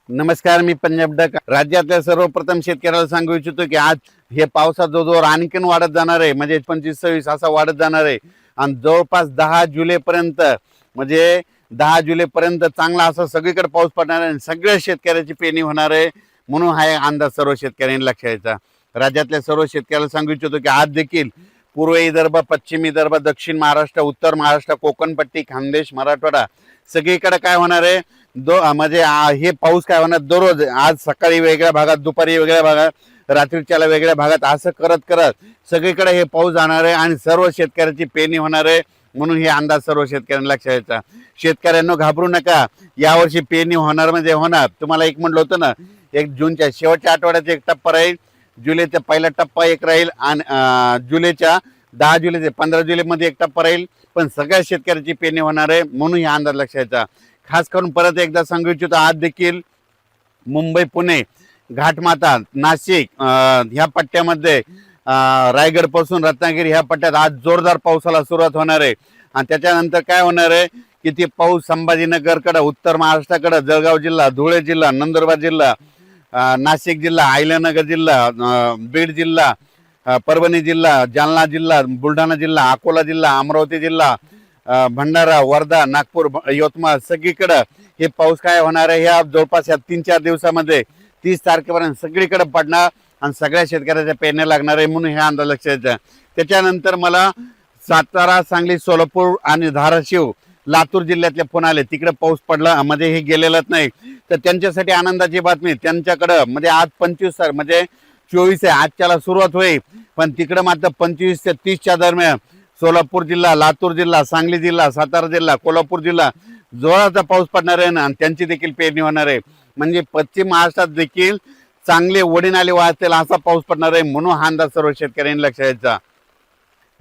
नमस्कार, मी पंजाब डक. राज्यातल्या सर्वप्रथम शेतकऱ्याला सांगू इच्छितो की आज हे पावसाचा जोर आणखीन वाढत जाणार आहे, म्हणजे 25-26 असा वाढत जाणार आहे आणि जवळपास 10 जुलैपर्यंत म्हणजे 10 जुलैपर्यंत चांगला असा सगळीकडे पाऊस पडणार आहे. सगळ्या शेतकऱ्याची पेरणी होणार आहे, म्हणून हा अंदाज सर्व शेतकऱ्यांनी लक्षात घ्यायचा. राज्यातल्या सर्व शेतकऱ्याला सांगू इच्छितो की आज देखील पूर्व विदर्भ, पश्चिम विदर्भ, दक्षिण महाराष्ट्र, उत्तर महाराष्ट्र, कोकणपट्टी, खानदेश, मराठवाडा सगळीकडे काय होणार आहे म्हणजे हे पाऊस काय होणार दररोज. आज सकाळी वेगळ्या भागात, दुपारी वेगळ्या भागात, रात्रीच्याला वेगळ्या भागात, असं करत करत सगळीकडे हे पाऊस जाणार आहे आणि सर्व शेतकऱ्याची पेरणी होणार आहे. म्हणून हे अंदाज सर्व शेतकऱ्यांना लक्षात घ्यायचा. शेतकऱ्यांना घाबरू नका, यावर्षी पेरणी होणार म्हणजे होणार. तुम्हाला एक म्हटलं होतं ना, 1 जूनच्या शेवटच्या आठवड्यात एक टप्पा राहील, जुलैचा पहिला टप्पा एक राहील आणि जुलैच्या 10 जुलै ते 15 जुलैमध्ये एक टप्पा राहील. पण सगळ्या शेतकऱ्याची पेरणी होणार आहे, म्हणून हे अंदाज लक्षात घ्यायचा. खास करून परत एकदा सांगू इच्छितो, आज देखील मुंबई, पुणे, घाटमाता, नाशिक ह्या पट्ट्यामध्ये रायगड पासून रत्नागिरी ह्या पट्ट्यात आज जोरदार पावसाला सुरुवात होणार आहे. आणि त्याच्यानंतर काय होणार आहे की ते पाऊस संभाजीनगरकडे, उत्तर महाराष्ट्राकडे, जळगाव जिल्हा, धुळे जिल्हा, नंदुरबार जिल्हा, नाशिक जिल्हा, अहिल्यानगर जिल्हा, बीड जिल्हा, परभणी जिल्हा, जालना जिल्हा, बुलढाणा जिल्हा, अकोला जिल्हा, अमरावती जिल्हा, भंडारा, वर्धा, नागपूर, यवतमाळ सगळीकडे हे पाऊस काय होणार आहे. ह्या जवळपास या 3-4 दिवसामध्ये 30 तारखेपर्यंत सगळीकडे पडणार आणि सगळ्या शेतकऱ्याच्या पेरण्या लागणार आहे, म्हणून हे अंदाज लक्षात घ्यायचा. त्याच्यानंतर मला सातारा, सांगली, सोलापूर आणि धाराशिव, लातूर जिल्ह्यातले फोन आले, तिकडे पाऊस पडला म्हणजे हे गेलेलंच नाही. तर त्यांच्यासाठी आनंदाची बातमी, त्यांच्याकडं म्हणजे आज 25 म्हणजे 24 आहे, आजच्याला सुरुवात होईल, पण तिकडं मात्र 25 ते 30च्या दरम्यान सोलापूर जिल्हा, लातूर जिल्हा, सांगली जिल्हा, सातारा जिल्हा, कोल्हापूर जिल्हा जोराचा पाऊस पडणार आहे ना, आणि त्यांची देखील पेरणी होणार आहे. म्हणजे पश्चिम महाराष्ट्रात देखील चांगले वडीनाले वाहतील असा पाऊस पडणार आहे, म्हणून हा अंदाज सर्व शेतकऱ्यांनी लक्षात घ्यायचा.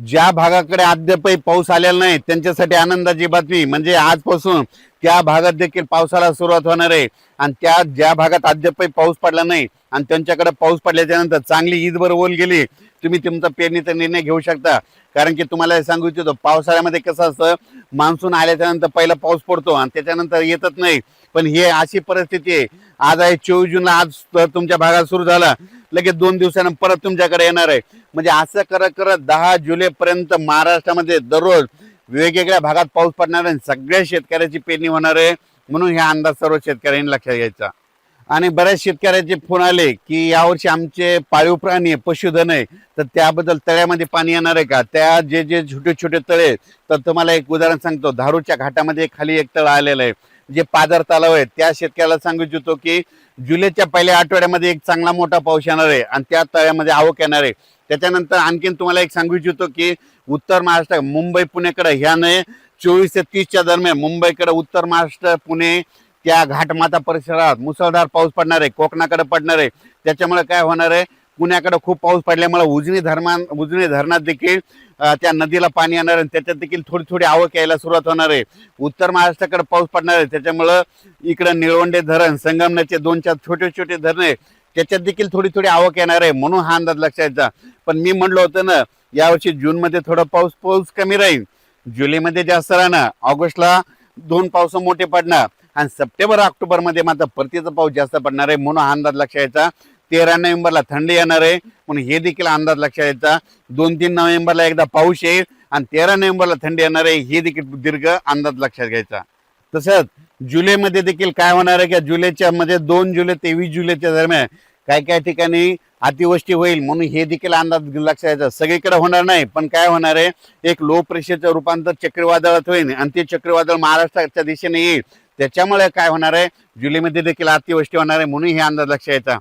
ज्या भागाकडे अद्यापही पाऊस आलेला नाही त्यांच्यासाठी आनंदाची बातमी, म्हणजे आजपासून त्या भागात देखील पावसाला सुरुवात होणार आहे. आणि त्या ज्या भागात अद्यापही पाऊस पडला नाही आणि त्यांच्याकडे पाऊस पडल्याच्या नंतर चांगली ईदभर ओल गेली, तुम्ही तुमचा पेरणीचा निर्णय घेऊ शकता. कारण की तुम्हाला सांगू इच्छितो, पावसाळ्यामध्ये कसं असतं, मान्सून आल्याच्या नंतर पहिला पाऊस पडतो आणि त्याच्यानंतर येतच नाही. पण हे अशी परिस्थिती आहे. आज आहे 24 जूनला, आज तुमच्या भागात सुरू झाला, लगेच 2 दिवसांनी परत तुमच्याकडे येणार आहे. म्हणजे असं करत करत 10 जुलैपर्यंत महाराष्ट्रामध्ये दररोज वेगवेगळ्या भागात पाऊस पडणार आहे, सगळ्या शेतकऱ्याची पेरणी होणार आहे. म्हणून हे अंदाज सर्व शेतकऱ्यांनी लक्षात घ्यायचा. आणि बऱ्याच शेतकऱ्याचे फोन आले की यावर्षी आमचे पाळीव प्राणी आहे, पशुधन आहे, तर त्याबद्दल तळ्यामध्ये पाणी येणार आहे का. त्या जे जे छोटे छोटे तळे, तर तुम्हाला एक उदाहरण सांगतो. धारूरच्या घाटामध्ये खाली एक तळ आलेलं आहे, जे पादर तलाव आहे. त्या शेतकऱ्याला सांगू इच्छितो की जुलैच्या पहिल्या आठवड्यामध्ये एक चांगला मोठा पाऊस येणार आहे आणि त्या तळ्यामध्ये आवक येणार आहे. त्याच्यानंतर आणखीन तुम्हाला एक सांगू इच्छितो की उत्तर महाराष्ट्र, मुंबई, पुणेकडे ह्याने 24 ते 30च्या दरम्यान मुंबईकडे, उत्तर महाराष्ट्र, पुणे, त्या घाटमाता परिसरात मुसळधार पाऊस पडणार आहे, कोकणाकडे पडणार आहे. त्याच्यामुळे काय होणार आहे, पुण्याकडे खूप पाऊस पडल्यामुळे उजनी धरणात देखील त्या नदीला पाणी येणार आहे, त्याच्यात देखील थोडी थोडी आवक यायला सुरुवात होणार आहे. उत्तर महाराष्ट्राकडे पाऊस पडणार आहे, त्याच्यामुळं इकडं निळवंडे धरण, संगमनेरचे 2-4 छोटे छोटे धरणे, त्याच्यात देखील थोडी थोडी आवक येणार आहे. म्हणून हा अंदाज लक्षात घ्यायचा. पण मी म्हणलं होतं ना, यावर्षी जूनमध्ये थोडा पाऊस कमी राहील, जुलैमध्ये जास्त राहणार, ऑगस्टला 2 पाऊस मोठे पडणार आणि सप्टेंबर, ऑक्टोबरमध्ये मात्र परतीचा पाऊस जास्त पडणार आहे. म्हणून हा अंदाज लक्षात घ्यायचा. 13 नोव्हेंबरला थंडी येणार आहे, म्हणून हे देखील अंदाज लक्षात घ्यायचा. 2-3 नोव्हेंबरला एकदा पाऊस येईल आणि 13 नोव्हेंबरला थंडी येणार आहे, हे देखील दीर्घ अंदाज लक्षात घ्यायचा. तसंच जुलैमध्ये देखील काय होणार आहे की जुलैच्या मध्ये 2 जुलै ते 20 जुलैच्या दरम्यान काय काय ठिकाणी अतिवृष्टी होईल, म्हणून हे देखील अंदाज लक्षात घ्यायचा. सगळीकडे होणार नाही, पण काय होणार आहे, एक लो प्रेशरचं रूपांतर चक्रीवादळात होईल आणि ते चक्रीवादळ महाराष्ट्राच्या दिशेने येईल. त्याच्यामुळे काय होणार आहे, जुलैमध्ये देखील अतिवृष्टी होणार आहे, म्हणून हे अंदाज लक्षात घ्यायचा.